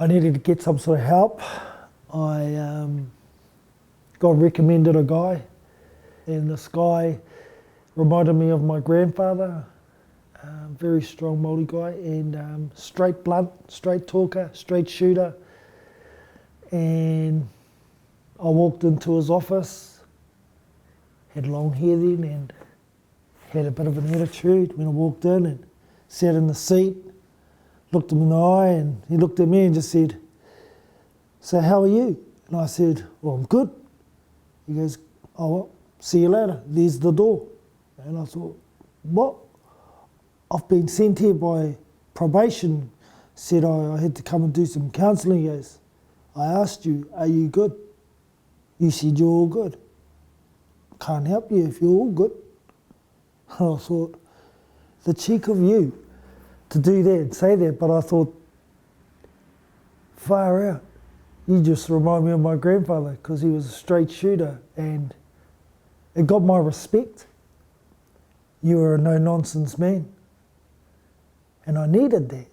I needed to get some sort of help. I got recommended a guy, and this guy reminded me of my grandfather. Very strong Māori guy, and straight blunt, straight talker, straight shooter. And I walked into his office, had long hair then, and had a bit of an attitude when I walked in, and sat in the seat, looked him in the eye, and he looked at me and just said, "So how are you?" And I said, "Well, I'm good." He goes, "Oh, well, see you later, there's the door." And I thought, what? I've been sent here by probation, said I had to come and do some counselling. He goes, "I asked you, are you good? You said you're all good. Can't help you if you're all good." And I thought, the cheek of you to do that and say that, but I thought, far out. You just remind me of my grandfather, because he was a straight shooter, and it got my respect. You were a no-nonsense man, and I needed that.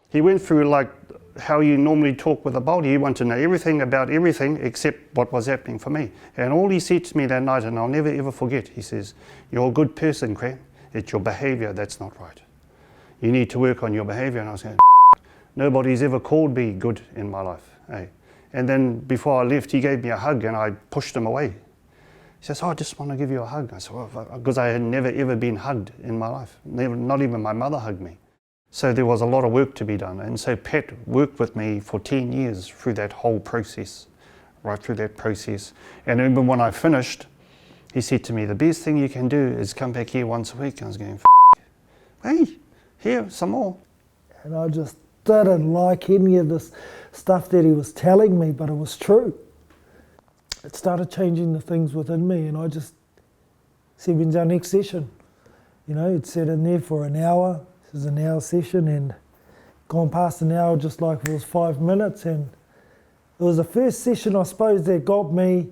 He went through like how you normally talk with a body. He wanted to know everything about everything except what was happening for me. And all he said to me that night, and I'll never ever forget, he says, "You're a good person, Cran. It's your behaviour that's not right. You need to work on your behaviour." And I was going, nobody's ever called me good in my life. Eh? And then before I left, he gave me a hug, and I pushed him away. He says, "Oh, I just want to give you a hug." I said, "Well," because I had never ever been hugged in my life. Never, not even my mother hugged me. So there was a lot of work to be done. And so Pat worked with me for 10 years through that whole process, right through that process. And even when I finished, he said to me, "The best thing you can do is come back here once a week." And I was going, "Hey, here, some more." And I just didn't like any of this stuff that he was telling me, but it was true. It started changing the things within me, and I just said, "When's our next session?" You know, he'd sat in there for an hour. This is an hour session, and gone past an hour just like it was 5 minutes. And it was the first session, I suppose, that got me,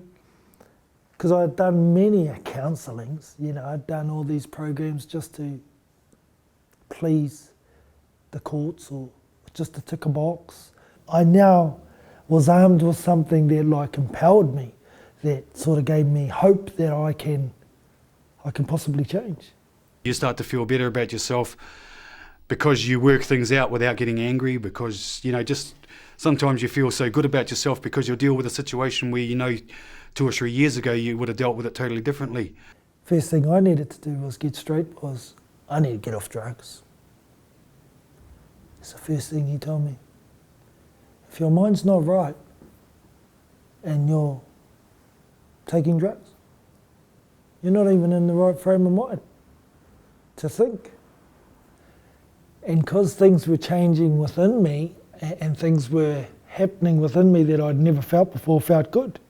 because I'd done many counsellings. You know, I'd done all these programs just to please the courts or just to tick a box. I now was armed with something that like empowered me, that sort of gave me hope that I can possibly change. You start to feel better about yourself because you work things out without getting angry, because, you know, just sometimes you feel so good about yourself because you'll deal with a situation where, you know, 2 or 3 years ago you would have dealt with it totally differently. First thing I needed to do was get straight, was I need to get off drugs. It's the first thing he told me. If your mind's not right and you're taking drugs, you're not even in the right frame of mind to think. And because things were changing within me and things were happening within me that I'd never felt before, felt good.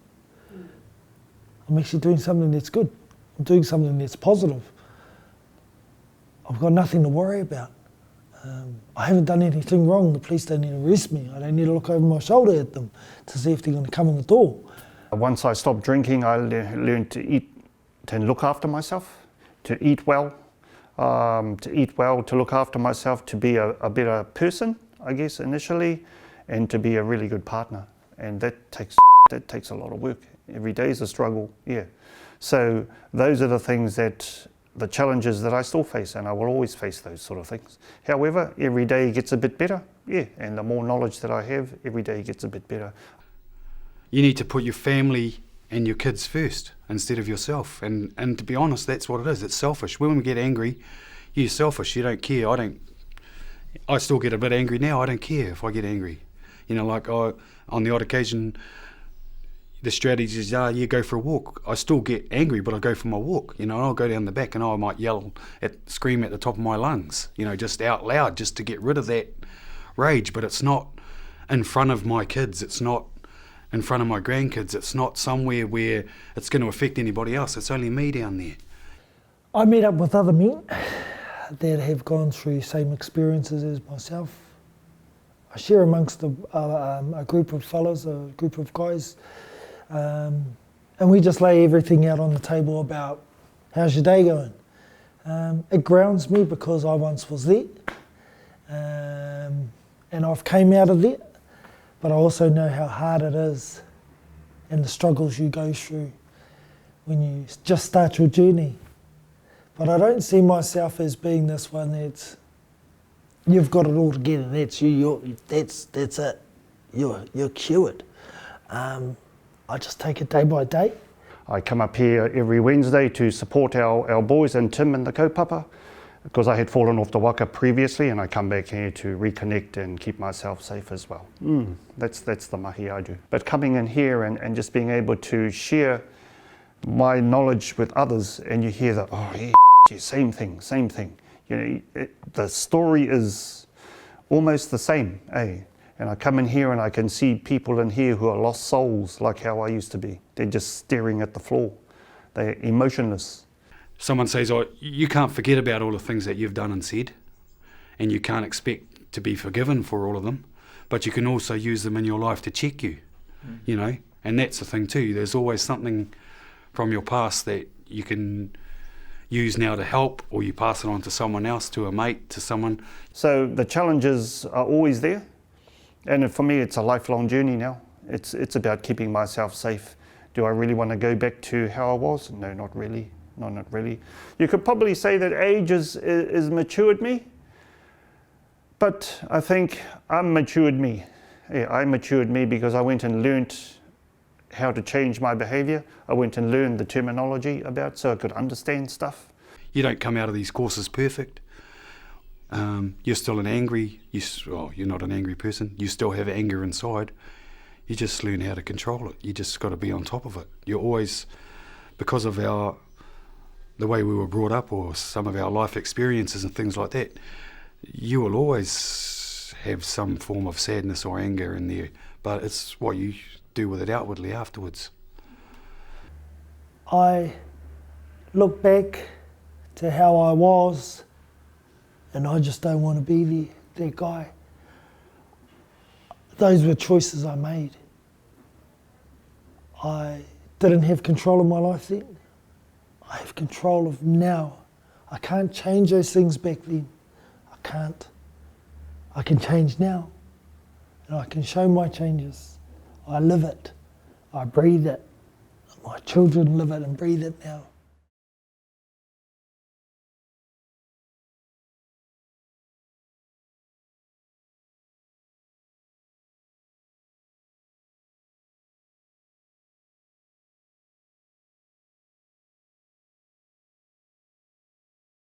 I'm actually doing something that's good. I'm doing something that's positive. I've got nothing to worry about. I haven't done anything wrong. The police don't need to arrest me. I don't need to look over my shoulder at them to see if they're going to come in the door. Once I stopped drinking, I learned to eat, to look after myself, to eat well, to look after myself, to be a better person, I guess, initially, and to be a really good partner. And that takes a lot of work. Every day is a struggle, yeah. So those are the things the challenges that I still face, and I will always face those sort of things. However, every day gets a bit better, yeah, and the more knowledge that I have, every day gets a bit better. You need to put your family and your kids first instead of yourself, and to be honest, that's what it is. It's selfish. When we get angry, you're selfish. You don't care. I still get a bit angry now. I don't care if I get angry. You know, like on the odd occasion, the strategies are you go for a walk. I still get angry, but I go for my walk. You know, and I'll go down the back and I might scream at the top of my lungs, you know, just out loud, just to get rid of that rage. But it's not in front of my kids. It's not in front of my grandkids. It's not somewhere where it's going to affect anybody else. It's only me down there. I meet up with other men that have gone through the same experiences as myself. I share amongst a group of fellas, a group of guys, and we just lay everything out on the table about how's your day going. It grounds me because I once was there, and I've came out of there, But I also know how hard it is and the struggles you go through when you just start your journey. But I don't see myself as being this one that's, you've got it all together, that's you, that's it, you're cured. I just take it day by day. I come up here every Wednesday to support our boys and Tim and the kaupapa, because I had fallen off the waka previously, and I come back here to reconnect and keep myself safe as well. That's the mahi I do. But coming in here and just being able to share my knowledge with others, and you hear that, oh yeah, same thing. You know, the story is almost the same, eh? And I come in here and I can see people in here who are lost souls, like how I used to be. They're just staring at the floor. They're emotionless. Someone says, oh, you can't forget about all the things that you've done and said, and you can't expect to be forgiven for all of them, but you can also use them in your life to check you, you know, and that's the thing too. There's always something from your past that you can use now to help, or you pass it on to someone else, to a mate, to someone. So the challenges are always there, and for me it's a lifelong journey now. It's about keeping myself safe. Do I really want to go back to how I was? No, not really. No, not really. You could probably say that age has matured me, but I think I matured me. Yeah, I matured me because I went and learnt how to change my behaviour. I went and learned the terminology about, so I could understand stuff. You don't come out of these courses perfect. You're still you're not an angry person. You still have anger inside. You just learn how to control it. You just got to be on top of it. You're always, because of the way we were brought up, or some of our life experiences and things like that, you will always have some form of sadness or anger in there, but it's what you do with it outwardly afterwards. I look back to how I was, and I just don't want to be that guy. Those were choices I made. I didn't have control of my life then. I have control of now. I can't change those things back then. I can't. I can change now, and I can show my changes. I live it. I breathe it. My children live it and breathe it now.